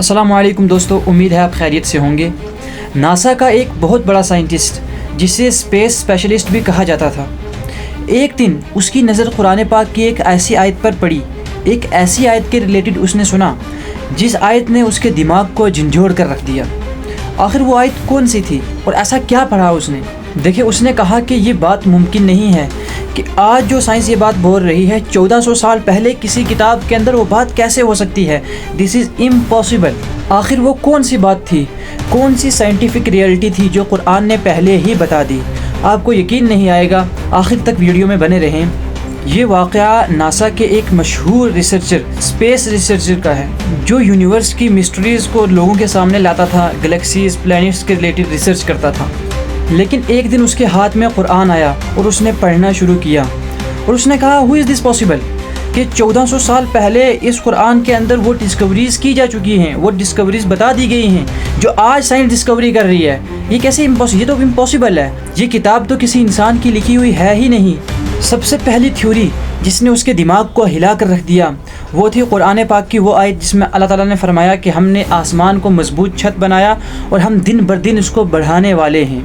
السلام علیکم دوستو، امید ہے آپ خیریت سے ہوں گے۔ ناسا کا ایک بہت بڑا سائنٹسٹ جسے اسپیس اسپیشلسٹ بھی کہا جاتا تھا، ایک دن اس کی نظر قرآن پاک کی ایک ایسی آیت پر پڑی، ایک ایسی آیت کے ریلیٹڈ اس نے سنا جس آیت نے اس کے دماغ کو جھنجھوڑ کر رکھ دیا۔ آخر وہ آیت کون سی تھی اور ایسا کیا پڑھا اس نے؟ دیکھیں، اس نے کہا کہ یہ بات ممکن نہیں ہے کہ آج جو سائنس یہ بات بول رہی ہے 1400 سال پہلے کسی کتاب کے اندر وہ بات کیسے ہو سکتی ہے؟ دس از امپاسبل۔ آخر وہ کون سی بات تھی، کون سی سائنٹیفک ریئلٹی تھی جو قرآن نے پہلے ہی بتا دی؟ آپ کو یقین نہیں آئے گا، آخر تک ویڈیو میں بنے رہیں۔ یہ واقعہ ناسا کے ایک مشہور ریسرچر، اسپیس ریسرچر کا ہے، جو یونیورس کی مسٹریز کو لوگوں کے سامنے لاتا تھا، گلیکسیز، پلینٹس کے ریلیٹڈ ریسرچ کرتا تھا۔ لیکن ایک دن اس کے ہاتھ میں قرآن آیا اور اس نے پڑھنا شروع کیا اور اس نے کہا ہو از دس پاسبل کہ 1400 سال پہلے اس قرآن کے اندر وہ ڈسکوریز کی جا چکی ہیں، وہ ڈسکوریز بتا دی گئی ہیں جو آج سائنس ڈسکوری کر رہی ہے۔ یہ کیسے یہ تو امپاسبل ہے، یہ کتاب تو کسی انسان کی لکھی ہوئی ہے ہی نہیں۔ سب سے پہلی تھیوری جس نے اس کے دماغ کو ہلا کر رکھ دیا وہ تھی قرآن پاک کی وہ آیت جس میں اللہ تعالیٰ نے فرمایا کہ ہم نے آسمان کو مضبوط چھت بنایا اور ہم دن بر دن اس کو بڑھانے والے ہیں۔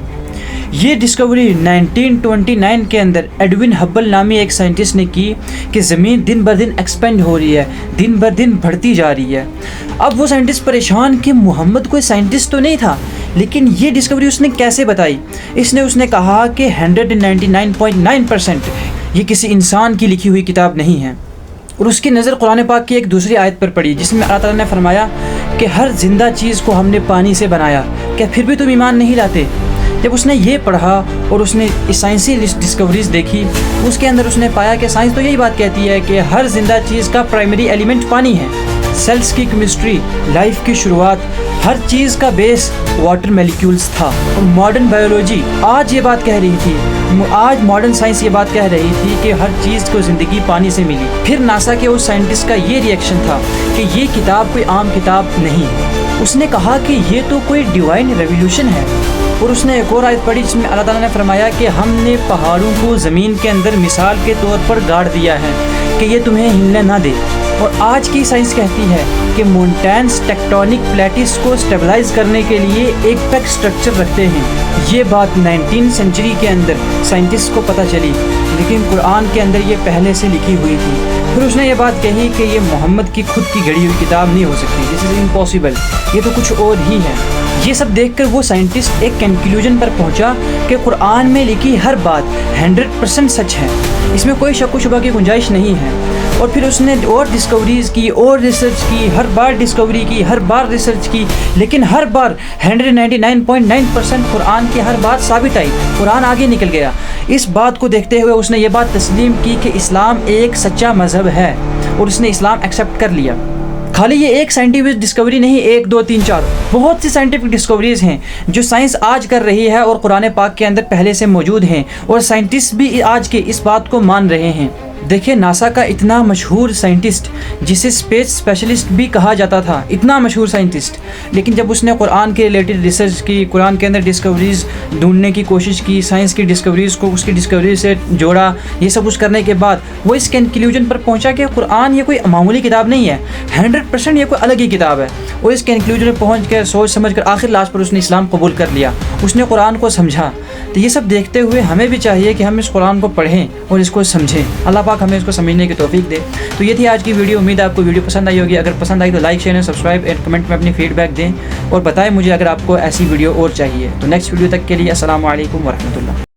یہ ڈسکوری 1929 کے اندر ایڈوین ہبل نامی ایک سائنٹسٹ نے کی کہ زمین دن بر دن ایکسپینڈ ہو رہی ہے، دن بر دن بڑھتی جا رہی ہے۔ اب وہ سائنٹسٹ پریشان کہ محمد کوئی سائنٹسٹ تو نہیں تھا، لیکن یہ ڈسکوری اس نے کیسے بتائی؟ اس نے کہا کہ 199.9% یہ کسی انسان کی لکھی ہوئی کتاب نہیں ہے۔ اور اس کی نظر قرآن پاک کی ایک دوسری آیت پر پڑی جس میں اللہ تعالیٰ نے فرمایا کہ ہر زندہ چیز کو ہم نے پانی سے بنایا، کیا پھر بھی تم ایمان نہیں لاتے؟ جب اس نے یہ پڑھا اور اس نے سائنسی ڈسکوریز دیکھی، اس کے اندر اس نے پایا کہ سائنس تو یہی بات کہتی ہے کہ ہر زندہ چیز کا پرائمری ایلیمنٹ پانی ہے۔ سیلز کی کیمسٹری، لائف کی شروعات، ہر چیز کا بیس واٹر میلیکیولز تھا۔ اور ماڈرن بایولوجی آج یہ بات کہہ رہی تھی، آج ماڈرن سائنس یہ بات کہہ رہی تھی کہ ہر چیز کو زندگی پانی سے ملی۔ پھر ناسا کے اس سائنٹسٹ کا یہ ریئیکشن تھا کہ یہ کتاب کوئی عام کتاب نہیں۔ اس نے کہا کہ یہ تو کوئی ڈیوائن ریولیوشن ہے۔ اور اس نے ایک اور آیت پڑھی جس میں اللہ تعالیٰ نے فرمایا کہ ہم نے پہاڑوں کو زمین کے اندر مثال کے طور پر گاڑ دیا ہے کہ یہ تمہیں ہلنے نہ دے۔ اور آج کی سائنس کہتی ہے کہ مونٹینز ٹیکٹونک پلیٹس کو اسٹیبلائز کرنے کے لیے ایک پیک اسٹرکچر رکھتے ہیں۔ یہ بات 19 سینچری کے اندر سائنٹسٹ کو پتہ چلی، لیکن قرآن کے اندر یہ پہلے سے لکھی ہوئی تھی۔ پھر اس نے یہ بات کہی کہ یہ محمد کی خود کی گھڑی ہوئی کتاب نہیں ہو سکتی، دس از امپاسبل، یہ تو کچھ اور ہی ہے۔ یہ سب دیکھ کر وہ سائنٹسٹ ایک کنکلوژن پر پہنچا کہ قرآن میں لکھی ہر بات 100% سچ ہے، اس میں کوئی شک و شبہ کی گنجائش نہیں ہے۔ اور پھر اس نے اور ڈسکوریز کی اور ریسرچ کی، ہر بار ڈسکوری کی، ہر بار ریسرچ کی، لیکن ہر بار 199.9% قرآن کی ہر بات ثابت آئی، قرآن آگے نکل گیا۔ اس بات کو دیکھتے ہوئے اس نے یہ بات تسلیم کی کہ اسلام ایک سچا مذہب ہے اور اس نے اسلام ایکسیپٹ کر لیا۔ خالی یہ ایک سائنٹیفک ڈسکوری نہیں، 1 2 3 4 بہت سی سائنٹیفک ڈسکوریز ہیں جو سائنس آج کر رہی ہے اور قرآن پاک کے اندر پہلے سے موجود ہیں، اور سائنٹسٹ بھی آج کے اس بات کو مان رہے ہیں۔ دیکھیں، ناسا کا اتنا مشہور سائنٹسٹ جسے اسپیس اسپیشلسٹ بھی کہا جاتا تھا، اتنا مشہور سائنٹسٹ، لیکن جب اس نے قرآن کے ریلیٹڈ ریسرچ کی، قرآن کے اندر ڈسکوریز ڈھونڈنے کی کوشش کی، سائنس کی ڈسکوریز کو اس کی ڈسکوریز سے جوڑا، یہ سب کچھ کرنے کے بعد وہ اس کنکلوژن پر پہنچا کہ قرآن یہ کوئی معمولی کتاب نہیں ہے، 100% یہ کوئی الگ ہی کتاب ہے۔ اور اس کنکلوژن پر پہنچ کر سوچ سمجھ کر آخر لاسٹ پر اس نے اسلام قبول کر لیا، اس نے قرآن کو سمجھا۔ تو یہ سب دیکھتے ہوئے ہمیں بھی چاہیے کہ ہم اس قرآن کو پڑھیں اور اس کو سمجھیں، اللہ پاک ہمیں اس کو سمجھنے کی توفیق دے۔ تو یہ تھی آج کی ویڈیو، امید ہے آپ کو ویڈیو پسند آئی ہوگی۔ اگر پسند آئی تو لائک، شیئر، سبسکرائب اور کمنٹ میں اپنی فیڈ بیک دیں اور بتائیں مجھے اگر آپ کو ایسی ویڈیو اور چاہیے۔ تو نیکسٹ ویڈیو تک کے لیے السلام علیکم ورحمۃ اللہ۔